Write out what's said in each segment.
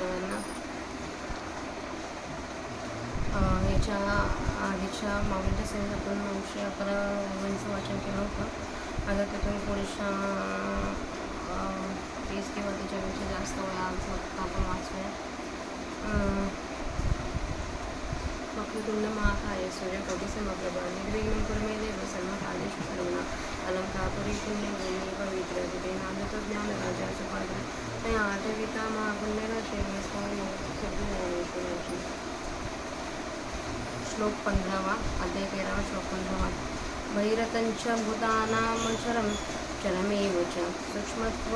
सर्वांना. याच्या आधीच्या मागील सेवेत आपण 911 ओव्यांचं वाचन केलं होतं. आता त्यातून थोड्याशा 30 किंवा त्याच्यापेक्षा जास्त वेळा आपण वाचूया. वक्रतुंड महाकाय सूर्यकोटी समप्रभा निर्विघ्नं कुरु मे देव सर्वकार्येषु सर्वदा अलंकार परिपूर्णे गुणे पवित्र दिवे नांदतो ज्ञान राजाचं पात्र ते आठविता महापुण्यराशी स्वामी सिद्धिज्ञानेश्वराची. श्लोक 15 अध्याय 13 श्लोक 15. भैरतंच भूतानामक्षरं चरमेव च सूक्ष्मत्व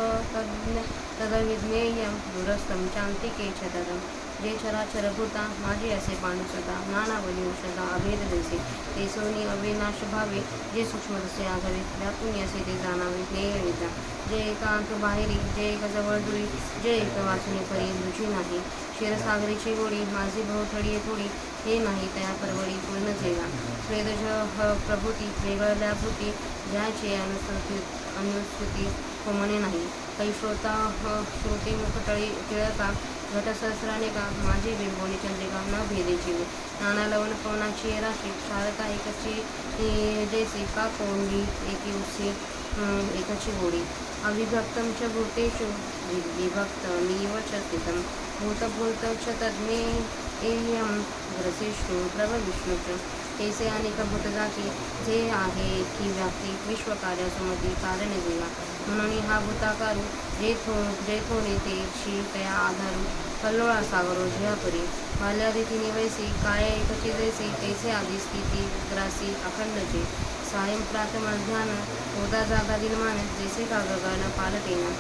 तदविज्ञेयं दूरस्थं चान्तिके च तदं. जे चराचरभूता माझे असे पाणुसुता नानावली उष्णता अभेद दिसे ते सोनी अविनाश भावे. जे सूक्ष्म तसे आघावे व्यापून असे ते जाणावे ज्ञेयविद्या. जे एकांत बाहेरी जे एक जवळ दुरी जे एक वाचुनी परी रुची नाही. क्षीरसागरीची गोडी माझी भोवथडी थोडी हे नाही तया परवडी पूर्ण जेगा. स्वेदज प्रभूती वेगळल्या भूती ज्याचे अनुस्तुती होमणे नाही. काही श्रोते मुखटळी टिळका घटसहस्राने का माझी बिंबोनी चंद्रिका न भेदे जीव. नाना लवण पवनाची राशी शारदा एकची जैसी का कोंडी एकी उसी एकाची गोडी. अविभक्तं च भूतेषु विभक्तमिव च स्थितं भूतभूत च तज्ज्ञेयं ग्रसेषु प्रभविष्णु च. ऐसे अनेक भूतजाती जे आहे की व्याप्ती विश्वकार्यासुमती कारण देवा. म्हणून हा भूताकारू जे थोडे ते शी तया आधारू कल्लोळा सागरो झिया परी. बाल्यादी तिने वैसी काय एकची जैसी तैसे आधी स्थिती ग्रासी अखंडचे. सायं प्रात मध्यान होता जागा दिलमान जैसे का गगन पालटेना.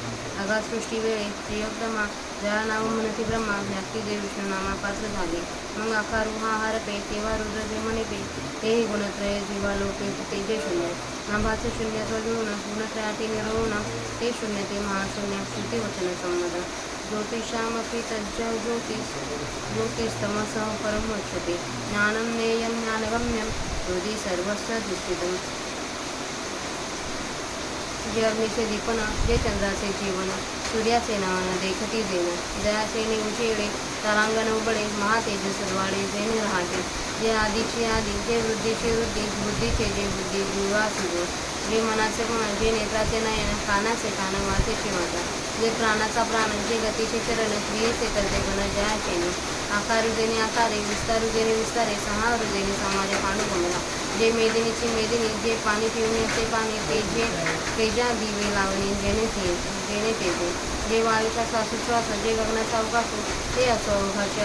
अगाध सृष्टी वेळे प्रियोत्तमा जया नाव म्हणती ब्रह्मा व्याप्ती जे विष्णुनामा पात्र झाले. मग आकारू हा हारपे तेव्हा रुद्र जे म्हणे पे तेही गुणत्रय जीवा लोके तेजे शून्य. नाभाचे शून्यत्व जुळून गुणत्रयाती निरवून ते शून्य ते महाशून्य श्रुतिवचन संमत. ज्योतिषामपि तज्ज ज्योतिस्तमसः परमुच्यते. ज्ञानं ज्ञेयं ज्ञानगम्यं हृदि सर्वस्य दुःखितं. जे अग्नीचे दीपन जे चंद्राचे जीवन सूर्याचे नवन देखती देण. दयाचे ने उजेडे तारांगण उबळे महातेज सर्वाडे जेणे राहते. जे आधीची आधी जे वृद्धीची वृद्धी बुद्धीचे जे बुद्धी जीवासुजो. जे मनाचे मन जे नेत्राचे नयन कानाचे कान वाचेची वाचा. जे प्राणाचा प्राण जे गतीचे चरण क्रियेचे करते गण जयाचे न. आकारू देणे आकारे विस्तारू देणे विस्तारे सहारू देणे समाजे पांडुगमला. जे मेदिनीची मेदिनी जे पाणी पिऊन असे पाणी ते जे तेजा दिवे लावणे जेणे तेजे. जे वायूचा श्वासोच्छ्वास जे गगनाचा अवकाशो ते असो अवघाचे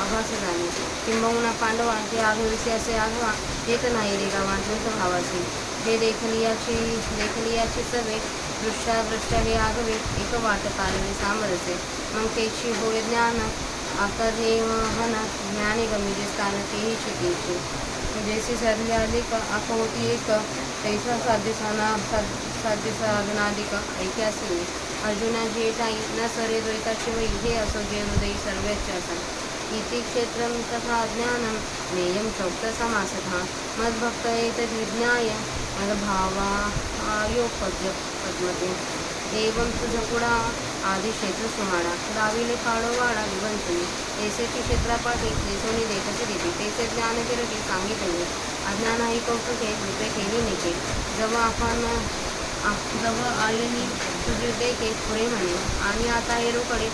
आभास जाणे. किंबहुना पांडवा जे आघविसे असे आघवा हेत नाही रे गावा द्वैत भावाचे. जे देखलियाची सवे दृष्टा हे आघवे एक वाट कारवे सामरसे. मग तेची होय ज्ञान आकरे हन ज्ञाने गमी जे स्थान तेही शिकेचे. जैसी साधले अधिक आख होती एक तैसा साध्य साधनाधिक ऐक्यासी. अर्जुना जे टाई न सरे द्वैताची वै हे असो जे हृदयी सर्वेच असन. इति क्षेत्रं तथा ज्ञानं ज्ञेयं चौक्त समासतः मद्भक्त एतद्विज्ञाय मद्भावायोपद्मते. एवं तुझपुडा आदि क्षेत्र सुमाडा गाविले काळो वाडा विवंचनी. ऐसेची क्षेत्रापाठी देसोनी देखते देते तेचे ज्ञान किरटी सांगितले. अज्ञान ही कौतुके रूपे केली निके. जव आलेली तुझे देखे पुढे म्हणे आणि आता हेरुकडे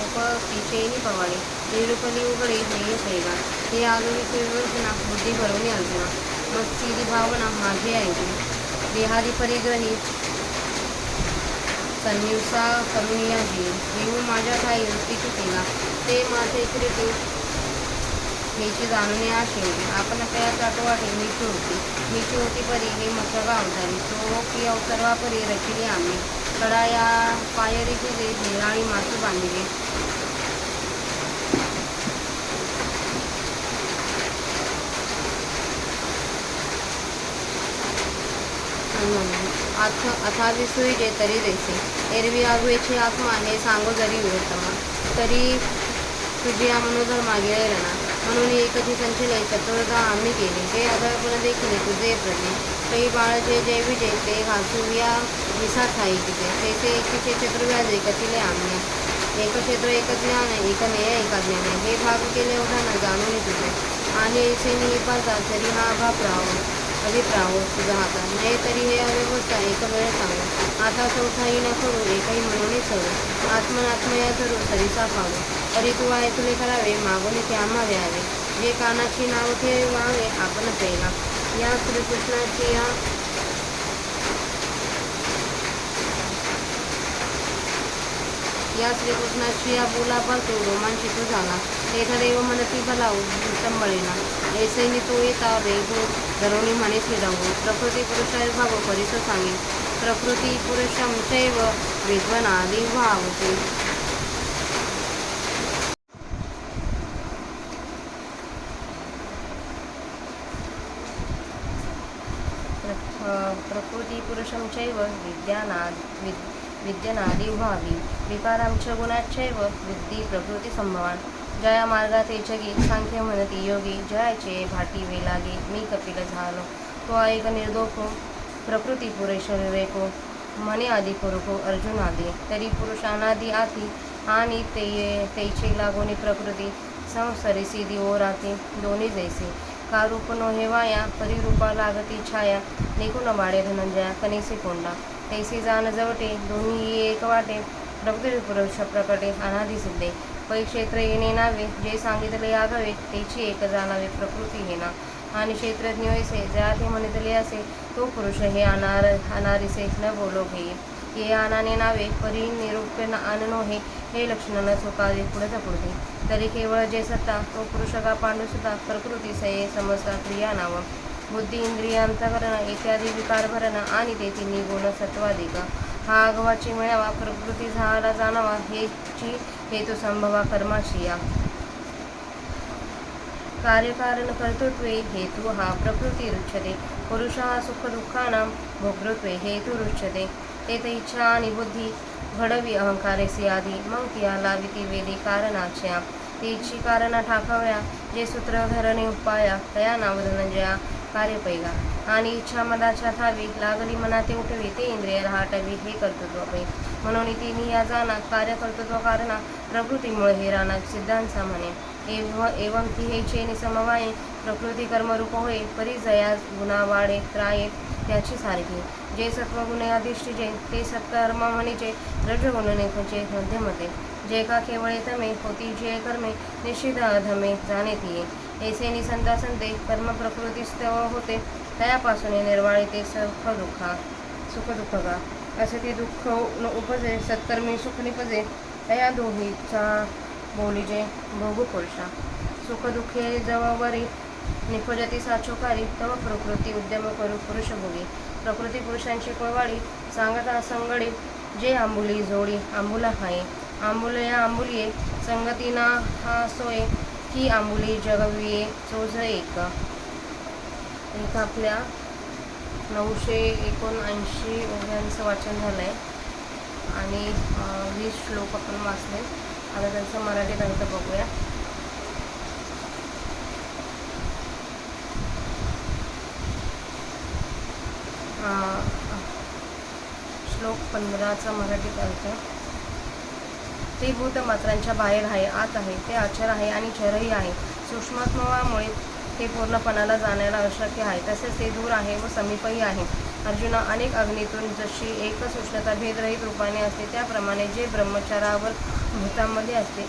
उपतिचेनी पवाडे. हेरुकली उघडे नेय सैगा हे आगवीचे विवेचना बुद्धी भरवणी अर्जुना. मग सीधी भावना माझे ऐकली देहादी परिग्रही संन्युसा करुणिया जी. येऊ माझ्या ठाई वृत्तीची केला ते माझे किरीटी हेची जाणूने आशे. आपण त्या चाटवाटे मीची होती परी हे मथगा अवतारी. तो की अवसर्वा परी रचिली आम्ही कडा या पायरी तुझे निराळी मासू बांधिले. अथाविसुई जे तरी देसे एरवी आगवेची आत्मा हे सांगो जरी विवर्तमा. तरी तुझी या मनोधर्मा गिळेलना. म्हणून एकची संचले चतुर्धा आम्ही केली. जे अधळपण देखील तुझे प्रजे काही बाळ जे विजय ते घासूया विसा ठाई तिथे तेथे एकीचे चतुर्व्याजे कथिले आम्ही. एक क्षेत्र एक ज्ञान एक नेय एक ज्ञान हे भाग केले उदाहरण जाणून तुझे आणि ऐसे निपाचा तरी हा अभिप्राव तुझा हाता नाही तरी हे अव्यवस्था एक वेळ सांगू आता चौथाही न करू एकही म्हणून सरू आत्मनात्मया धरू सरीसा फाडू तरी तू ऐकले करावे मागून ते आम्हा द्यावे जे कानाची नाव ठेवावे आपण पहिला या श्रीकृष्णाची या श्रीकृष्णाची या बोलापासून रोमांचित झाला तेथदेव मनती भलाऊ संबळीना ऐसेनी तो येता वेगो धरुणी म्हणे श्रीरंगो प्रकृती पुरुषाय भागो परिस सांगे प्रकृती पुरुषम चैव विद्वनादी भावते प्रकृती पुरुषं चैव विद्यनादी भावी विकारांच्या गुणाचैव बुद्धी प्रकृती संभवान जया मार्गाते जगी सांख्य म्हणती योगी जयाचे भाटी वेलागे मी कपिल झालो तो ऐक निर्दोखो प्रकृती पुरुष विवेको म्हणे आदी पुरुषो अर्जुन आदी तरी पुरुष अनादी आती आणि तेचे लागोनी प्रकृती संसरिसी दिवो राती दोन्ही जैसे कारूप नो हेवाया परिरूपा लागती छाया निकुण वाडे धनंजया कनिसे कोंडा तैसी जाण जवटे दोन्ही एक वाटे प्रकृती पुरुष प्रकटे अनादी सिद्धे पै क्षेत्र येणे नावे जे सांगितले यागावे तेची एक जाणावे प्रकृती हेना आणि क्षेत्रज्ञ ऐसे ज्याथे म्हणितले असे तो पुरुष हे अनारिसे न बोलो घेई ये आनाने नावे परिनिरूप्य आणनो हे लक्षण न चुकावे पुढे पुढे तरी केवळ जे सत्ता तो पुरुष का पांडुसुद्धा प्रकृती सये समजता क्रिया नाव बुद्धी इंद्रिय अंतकरण इत्यादी विकार भरण आणि ते तिन्ही गुण सत्वाधिक हा आगवाची मिळावा प्रकृती झाला जाणावा हेची हेतू संभवा कर्माशी या कार्यकारण कर्तृत्वे हेतु हा प्रकृती रुच्यते पुरुष हा सुख दुःखानां भोक्तृत्वे हेतु रुच्यते तेथे इच्छा आणि बुद्धी घडवी अहंकारेसी आधी मग तिया लाविती वेदी कारणाच्या तिची कारणा ठाकाव्या जे सूत्र धरणे उपाया तया नाव धनंजया कार्यपैगा आणि इच्छा मदाच्या थावी लागली मनाते उठवी ते इंद्रिय राहटवी हे कर्तृत्व म्हणून तिन्ही या जाना कार्य कर्तृत्व कारणा प्रकृतीमुळे हे राणा सिद्धांचा म्हणे एवं ती हे चेनी समवाये प्रकृती कर्मरूप होय परिजया गुणा वाढे त्राये त्याची सारखी जे सत्वगुणे अधिष्ठिजे ते सत्कर्म म्हणीचे रजगुण नेखचे मध्यमते जे का केवळे तमे होती जे कर्मे निश्चित अधमे जाणे तिये ऐसे निसंता संते कर्म प्रकृतीस्तव होते तयापासून निर्वाळे ते सुख दुःख का असे ते दुःख न उपजे सत्कर्मी सुख निपजे तया दोहीचा बोलीजे भोगू पुरुषा सुख दुःखे जवळवरी निपजती साचोकारी तव प्रकृती उद्यम करू पुरुष भोगी प्रकृती पुरुषांची कोळवाडी सांगता संगडी जे आंबुली जोडी आंबुला हाये आंबुलया आंबुलिये संगतीना हा सोय की आंबुली जगविये चोज एक आपल्या 979 ओव्यांचं वाचन झालं आहे आणि 20 श्लोक आपण वाचले आता त्यांचा मराठीत अर्थ बघूया श्लोक 15चा मराठीत अर्थ ते भूतमात्रांच्या बाहेर आहे आत आहे ते अचर आहे आणि चरही आहे सूक्ष्मत्वामुळे ते पूर्णपणाला जाण्याला अशक्य आहे तसेच ते दूर आहे व समीपही आहे अर्जुना अनेक अग्नीतून जशी एकच उष्णता भेदरहित रूपाने असते त्याप्रमाणे जे ब्रह्मचारावर भूतामध्ये असते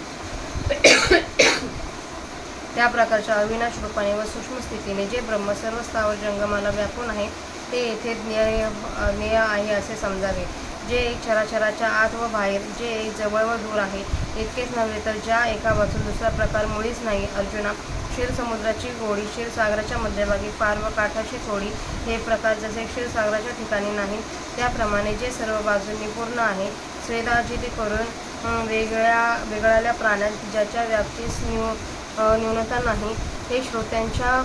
त्या प्रकारच्या अविनाश रूपाने व सूक्ष्म स्थितीने जे ब्रह्म सर्व स्थावर जंगमाला व्यापून आहे ते येथे ज्ञेय आहे असे समजावे जे एक चराचराच्या आत व बाहेर जे एक जवळ व दूर आहे इतकेच नव्हे तर ज्या एका वाचून दुसरा प्रकार मुळीच नाही अर्जुना क्षीरसमुद्राची गोडी क्षीरसागराच्या मध्यभागी पार व काठाची थोडी हे प्रकार जसे क्षीरसागराच्या ठिकाणी नाही त्याप्रमाणे जे सर्व बाजूंनी पूर्ण आहे स्वेदाजिती करून वेगळ्या प्राण्यात ज्याच्या व्याप्तीस न्यूनता नाही ते श्रोत्यांच्या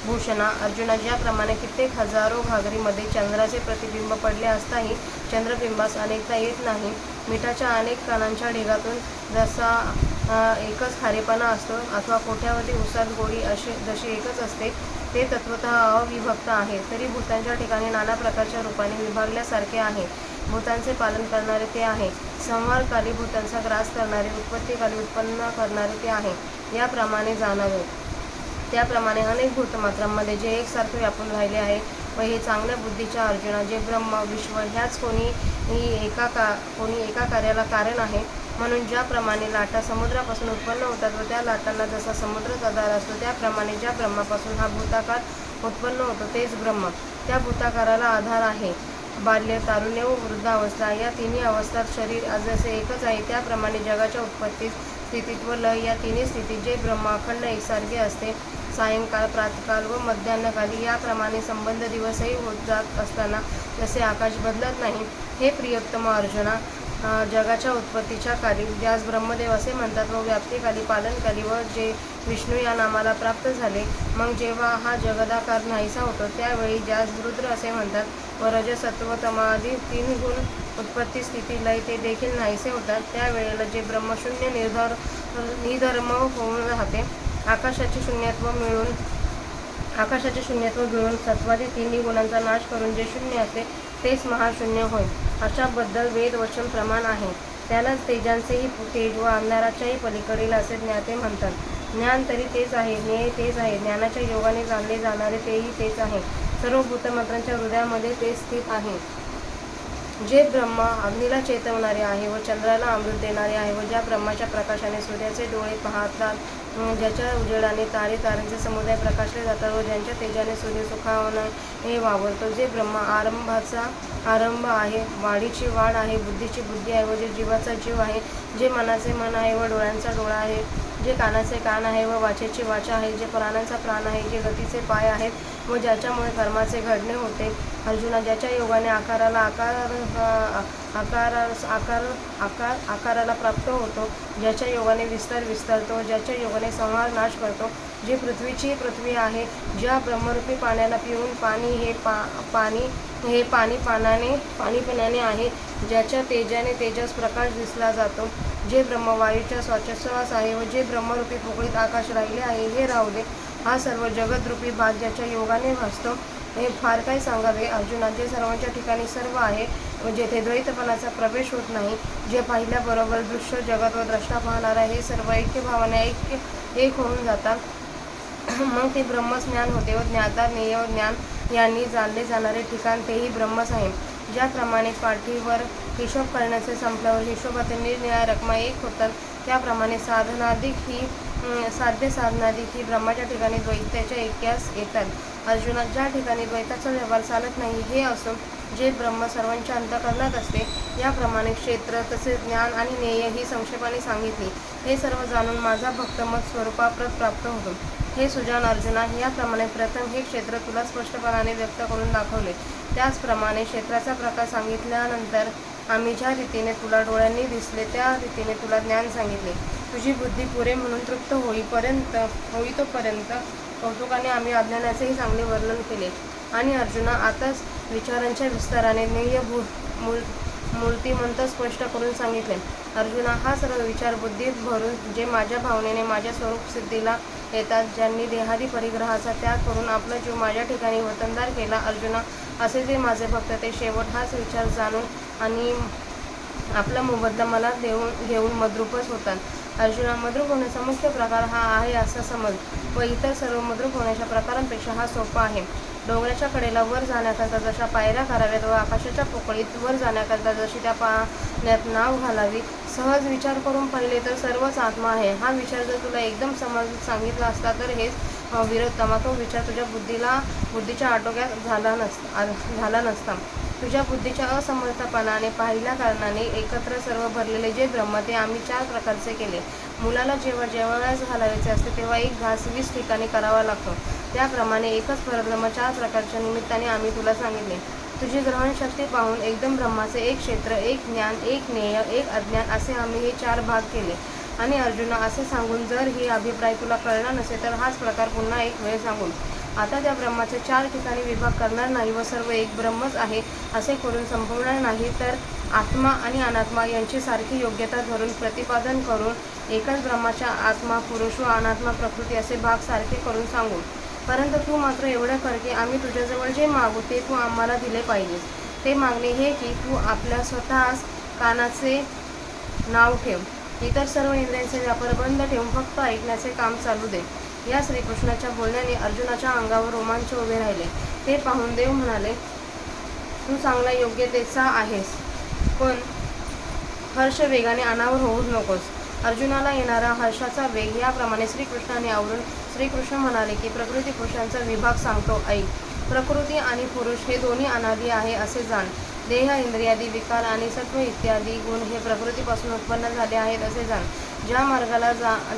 भूषणा अर्जुना ज्याप्रमाणे कित्येक हजारो घागरीमध्ये चंद्राचे प्रतिबिंब पडले असताही चंद्रबिंबास अनेकता येत नाही मिठाच्या अनेक कणांच्या ढिगातून जसा एकच खारेपणा असतो अथवा कोट्यावधी उसात गोडी जशी एकच असते ते तत्वतः अविभक्त आहे तरी भूतांच्या ठिकाणी नाना प्रकारच्या रूपाने विभागल्यासारखे आहे भूतांचे पालन करणारे ते आहे. संहारकाली भूतांचा ग्रास करणारे, उत्पत्तीकाली उत्पन्न करणारे ते आहे. याप्रमाणे जाणावे. त्याप्रमाणे अनेक भूतमात्रांमध्ये जे एकसारखे व्यापून राहिले आहे व हे चांगल्या बुद्धीच्या अर्जुना, जे ब्रह्म विश्व ह्याच कोणी एका कार्याला कारण आहे. म्हणून ज्याप्रमाणे लाटा समुद्रापासून उत्पन्न होतात व त्या लाटांना जसा समुद्रच आधार असतो, त्याप्रमाणे ज्या ब्रह्मापासून हा भूताकार उत्पन्न होतो तेच ब्रह्म त्या भूताकाराला आधार आहे. बाल्य, तारुण्य व वृद्धावस्था या तिन्ही अवस्थात शरीर जसे एकच आहे, त्याप्रमाणे जगाच्या उत्पत्तीस, स्थितीत व लय या तिन्ही स्थितीत जे ब्रह्म अखंड एकसारखे असते, सायंकाळ, प्रातःकाल व मध्यान्हकाली याप्रमाणे संबंध दिवसही होत जात असताना जसे आकाश बदलत नाही. हे प्रियोत्तम अर्जुना, जगाच्या उत्पत्तीच्या काली ज्यास ब्रह्मदेव असे म्हणतात व व्याप्तीकाली, पालनकाली व जे विष्णू या नामाला प्राप्त झाले, मग जेव्हा हा जगदाकार नाहीसा होतो त्यावेळी ज्यास रुद्र असे म्हणतात व रजसत्व तमादी 3 गुण उत्पत्ती, स्थिती, लय ते देखील नाहीसे होतात, त्यावेळेला जे ब्रह्मशून्य निधर्म होऊन राहते, आकाशाचे शून्यत्व मिळून सत्वादी 3 गुणांचा नाश करून जे शून्य असते तेच महाशून्य होय. अशाबद्दल वेद वचन प्रमाण आहे. त्यालाच तेजांचेही तेज व अंधाराच्याही पलीकडील असे ज्ञाते म्हणतात. ज्ञान तरी तेच आहे, ज्ञेय तेच आहे, ज्ञानाच्या योगाने जाणले जाणारे तेही तेच आहे. सर्व भूतमात्रांच्या हृदयामध्ये ते स्थित आहे. जे ब्रह्म अग्नीला चेतवणारे आहे व चंद्राला अमृत देणारे आहे व ज्या ब्रह्माच्या प्रकाशाने सूर्याचे डोळे पाहतात, ज्याच्या उजेडाने ताऱ्यांचे समुदाय प्रकाशले जातात व ज्यांच्या तेजाने सूर्य सुखाने वावरतो, जे ब्रह्म आरंभाचा आरंभ आहे, वाढीची वाढ आहे, बुद्धीची बुद्धी आहे व जे जीवाचा जीव आहे, जे मनाचे मन आहे व डोळ्यांचा डोळा आहे, जे कानाचे कान आहे व वाचेची वाचा आहे, जे प्राणांचा प्राण आहे, जे गतीचे पाय आहेत व ज्याच्यामुळे कर्माचे घडणे होते. अर्जुना, ज्याच्या योगाने आकाराला प्राप्त होतो, ज्याच्या योगाने विस्तार विस्तारतो, ज्याच्या योगाने संहार नाश करतो, जे पृथ्वीची पृथ्वी आहे, ज्या ब्रह्मरूपी पाण्याला पिऊन पाणी पाण्याने आहे, ज्याच्या तेजाने तेजस प्रकाश दिसला जातो, जे ब्रह्मवायूच्या श्वासोच्छ्वास आहे व जे ब्रह्मरूपी पोकळीत आकाश राहिले आहे, हे राहू दे. हा सर्व जगदरूपी भाग ज्याच्या योगाने भासतो, हे फार काही सांगावे अर्जुना, जे सर्वांच्या ठिकाणी सर्व आहे व जेथे द्वैतपणाचा प्रवेश होत नाही, जे पाहिल्याबरोबर दृश्य जगत व द्रष्टा पाहणारा हे सर्व ऐक्यभावाने एक होऊन जातात, मग ते ब्रह्मच ज्ञान होते व ज्ञाता, ज्ञेय व ज्ञान यांनी जाणले जाणारे ठिकाण तेही ब्रह्मच आहे. ज्याप्रमाणे पाठीवर हिशोब करण्याचे संपल्यावर हिशोबातील निरनिराळ्या रकमा एक होतात, त्याप्रमाणे साध्य साधनाधिक ही ब्रह्माच्या ठिकाणी द्वैताच्या ऐक्यास येतात. अर्जुना, ज्या ठिकाणी द्वैताचा व्यवहार चालत नाही हे असून जे ब्रह्म सर्वांच्या अंतःकरणात असते, याप्रमाणे क्षेत्र तसेच ज्ञान आणि ज्ञेय ही संक्षेपाने सांगितली. हे सर्व जाणून माझा भक्त मत स्वरूपाप्रत प्राप्त होतो. हे सुजान अर्जुना, याप्रमाणे प्रथम हे क्षेत्र तुला स्पष्टपणाने व्यक्त करून दाखवले. त्याचप्रमाणे क्षेत्राचा प्रकार सांगितल्यानंतर आम्ही ज्या रीतीने तुला डोळ्यांनी दिसले त्या रीतीने तुला ज्ञान सांगितले. तुझी बुद्धी पुरे म्हणून तृप्त होईतोपर्यंत कौतुकाने आम्ही अज्ञानाचेही चांगले वर्णन केले. आणि अर्जुना, आताच विचारांच्या विस्ताराने ज्ञेय मूर्तिमंत स्पष्ट करून सांगितले. अर्जुना, हा सर्व विचार बुद्धीत भरून जे माझ्या भावनेने माझ्या स्वरूप सिद्धीला येतात, ज्यांनी देहादी परिग्रहाचा त्याग करून आपला जीव माझ्या ठिकाणी वतनदार केला, अर्जुना, असे जे माझे भक्त ते शेवट हाच विचार जाणून आणि आपला मोबदला मला घेऊन मद्रूपच होतात. अर्जुना, मद्रूप होण्याचा मुख्य प्रकार हा आहे असा समज व इतर सर्व मद्रूप होण्याच्या प्रकारांपेक्षा हा सोपा आहे. डोंगराच्या कडेला वर जाण्याकरता जशा पायऱ्या कराव्यात व आकाशाच्या पोकळीत वर जाण्याकरता जशी त्या पाण्यात नाव घालावी, सहज विचार करून पाहिले तर सर्वच आत्मा आहे. हा विचार जर तुला एकदम समज सांगितला असता तर हेच विरोधतमा तो विचार तुझ्या बुद्धीच्या आटोक्यात झाला नसता. तुझ्या बुद्धीच्या असमर्थपणाने पाहिल्या कारणाने एकत्र सर्व भरलेले जे ब्रह्म ते आम्ही 4 प्रकारचे केले. मुलाला जेव्हा जेवणास घालायचे असते तेव्हा एक घास 20 ठिकाणी करावा लागतो, त्याप्रमाणे एकच परब्रह्म 4 प्रकारच्या निमित्ताने आम्ही तुला सांगितले. तुझी ग्रहणशक्ती पाहून एकदम ब्रह्माचे एक क्षेत्र, एक ज्ञान, एक ज्ञेय, एक अज्ञान असे आम्ही हे 4 भाग केले. आणि अर्जुना, असे सांगून जर ही अभिप्राय तुला कळला नसेल तर हाच प्रकार पुन्हा एक वेळ सांगून आता त्या ब्रह्माचे 4 ठिकाणी विभाग करणार नाही व सर्व एक ब्रह्मच आहे असे करून संपवणार नाही, तर आत्मा आणि अनात्मा यांची सारखी योग्यता धरून प्रतिपादन करून एकाच ब्रह्माच्या आत्मा पुरुष व अनात्मा प्रकृती असे भाग सारखे करून सांगू. परंतु तू मात्र एवढं कर की आम्ही तुझ्याजवळ जे मागू ते तू आम्हाला दिले पाहिजेस. ते मागणे हे की तू आपल्या स्वतःस कानाचे नाव ठेव, इतर सर्व इंद्रियांचे व्यापार बंद ठेवून फक्त ऐकण्याचे काम चालू दे. या श्रीकृष्णाच्या बोलण्याने अर्जुनाच्या अंगावर रोमांच उभे राहिले. ते पाहून देव म्हणाले, तू चांगला योग्यतेचा आहेस, पण हर्ष वेगाने अनावर होऊच नकोस. अर्जुनाला येणारा हर्षाचा वेग याप्रमाणे श्रीकृष्णाने आवरून श्रीकृष्ण म्हणाले की प्रकृती पुरुषांचा विभाग सांगतो, ऐक. प्रकृती आणि पुरुष हे दोन्ही अनादि आहे असे जाण. देह, इंद्रियादी विकार आणि सत्व इत्यादी गुण हे प्रकृतीपासून उत्पन्न झाले आहेत असे जाण. ज्या मार्गाला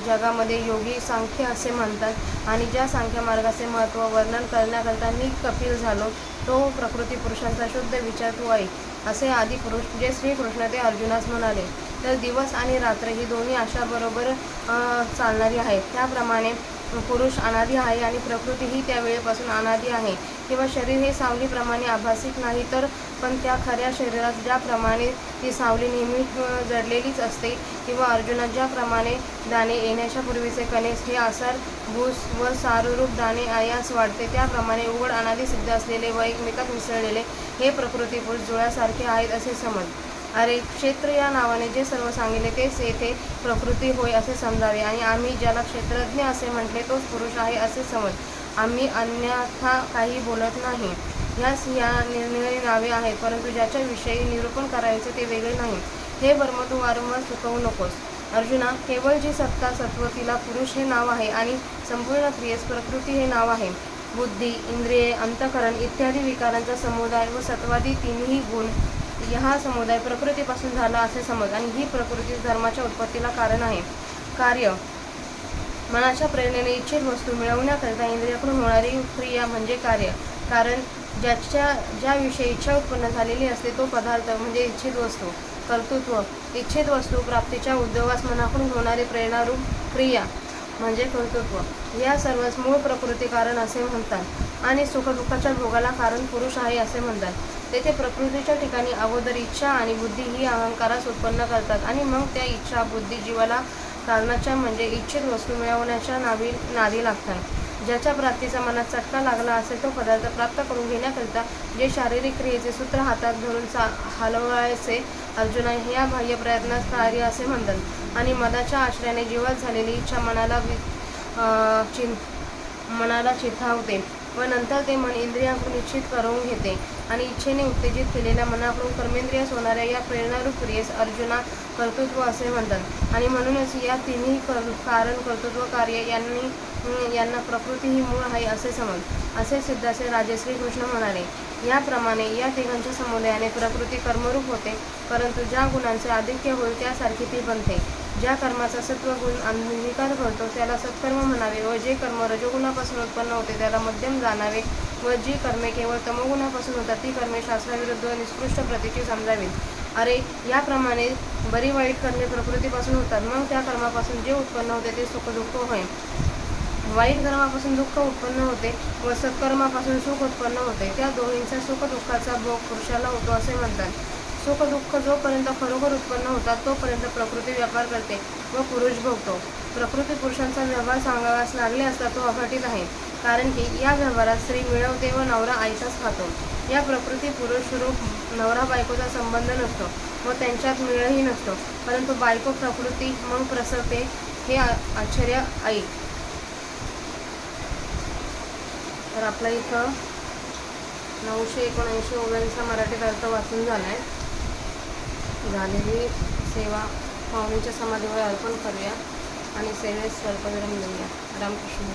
जगामध्ये योगी सांख्य असे म्हणतात आणि ज्या सांख्य मार्गाचे महत्त्व वर्णन करण्याकरता मी कपिल झालो, तो प्रकृती पुरुषांचा शुद्ध विचार तू ऐक. असे आदिपुरुष जे श्रीकृष्ण ते अर्जुनास म्हणाले. तर दिवस आणि रात्र ही दोन्ही अशाबरोबर चालणारी आहेत. त्याप्रमाणे पुरुष अनादि आहे आणि प्रकृती ही त्या वेळेपासून अनादि आहे. किंवा शरीर हे सावलीप्रमाणे आभासिक नाही तर पण त्या खऱ्या शरीरात ज्याप्रमाणे ती सावली नेहमी जडलेलीच असते, किंवा अर्जुनात ज्याप्रमाणे दाणे येण्याच्या पूर्वीचे कणेस हे आसार भूस व सारूरूप दाणे आयास वाढते, त्याप्रमाणे उघड अनादि सिद्ध असलेले व एकमेकात मिसळलेले हे प्रकृती पुरुष जुळ्यासारखे आहेत असे समज. अरे, क्षेत्र या नावाने जे सर्व सांगितले तेच येथे प्रकृती होय असे समजावे, आणि आम्ही ज्याला क्षेत्रज्ञ असे म्हटले तोच पुरुष आहे असे समज. आम्ही अन्यथा काही बोलत नाही. ह्यास या निरनिराळी नावे आहेत, परंतु ज्याच्या विषयी निरूपण करायचे ते वेगळे नाही. हे ब्रह्म तू वारंवार चुकवू नकोस. अर्जुना, केवळ जी सत्ता सत्व तिला पुरुष हे नाव आहे आणि संपूर्ण क्रियेस प्रकृती हे नाव आहे. बुद्धी, इंद्रिये, अंतःकरण इत्यादी विकारांचा समुदाय व सत्वादी तिन्ही गुण हा समुदाय प्रकृतीपासून झाला असे समज, आणि ही प्रकृती धर्माच्या उत्पत्तीला कारण आहे. कार्य, मनाच्या प्रेरणेने इच्छित वस्तू मिळवण्याकरिता इंद्रियाकडून होणारी क्रिया म्हणजे कार्य. कारण ज्याविषयी इच्छा उत्पन्न झालेली असते तो पदार्थ म्हणजे इच्छित वस्तू. कर्तृत्व, इच्छित वस्तू प्राप्तीच्या उद्योगास मनाकडून होणारी प्रेरणारूप क्रिया म्हणजे कर्तृत्व. या सर्वच मूळ प्रकृती कारण असे म्हणतात, आणि सुखदुःखाच्या भोगाला कारण पुरुष आहे असे म्हणतात. तेथे प्रकृतीच्या ठिकाणी अगोदर इच्छा आणि बुद्धी ही अहंकारास उत्पन्न करतात, आणि मग त्या इच्छा बुद्धी जीवाला कारणाच्या म्हणजे इच्छित वस्तू मिळवण्याच्या नादी लागतात. ज्याच्या प्राप्तीचा मनात चटका लागला असेल तो पदार्थ प्राप्त करून घेण्याकरिता जे शारीरिक क्रियेचे सूत्र हातात धरून हलवायचे, अर्जुना, ह्या बाह्य प्रयत्नास कार्य असे म्हणतात. आणि मदाच्या आश्रयाने जीवात झालेली इच्छा मनाला चिथावते व नंतर ते मन इंद्रियांकडून इच्छित करून घेते, आणि इच्छेने उत्तेजित केलेल्या मनाकडून कर्मेंद्रियास होणाऱ्या या प्रेरणारूप क्रियेस अर्जुना कर्तृत्व असे म्हणतात. आणि म्हणूनच या तिन्ही कारण, कर्तृत्व, कार्य यांना प्रकृती ही मूळ आहे असे समज. असे सिद्ध असे राजे श्रीकृष्ण म्हणाले. याप्रमाणे या तिघांच्या समुदायाने प्रकृती कर्मरूप होते, परंतु ज्या गुणांचे आधिक्य होईल त्यासारखी ती बनते. ज्या कर्माचा सत्वगुण अंगीकार करतो त्याला सत्कर्म म्हणावे, व जे कर्म रजोगुणापासून उत्पन्न होते त्याला मध्यम जाणावे, व जी कर्मे केवळ तमोगुणापासून होतात ती कर्मे शास्त्राविरुद्ध व निकृष्ट प्रतीची समजावीत. अरे, याप्रमाणे बरी वाईट कर्मे प्रकृतीपासून होतात, मग त्या कर्मापासून जे उत्पन्न होते ते सुखदुःख होय. वाईट कर्मापासून दुःख उत्पन्न होते व सत्कर्मापासून सुख उत्पन्न होते. त्या दोन्हींचा सुखदुःखाचा भोग पुरुषाला होतो असे म्हणतात. सुखदुःख जोपर्यंत खरोखर उत्पन्न होतात तोपर्यंत प्रकृती व्यापार करते व पुरुष भोगतो. प्रकृती पुरुषांचा व्यवहार सांगाव्यास लागले असता तो अघटित आहे, कारण की या व्यवहारात स्त्री मिळवते व नवरा आईचाच खातो. या प्रकृती पुरुष रूप नवरा बायकोचा संबंध नसतो व त्यांच्यात मिळही नसतो, परंतु बायको प्रकृती मग प्रसवते. हे आश्चर्य ऐक. तर आपला इथं 979 ओव्यांचा मराठीत अर्थ वाचून झाला आहे. झालेली सेवा माऊलींच्या समाधीवर अर्पण करूया आणि सेवेस स्वल्पविराम देऊया. रामकृष्ण.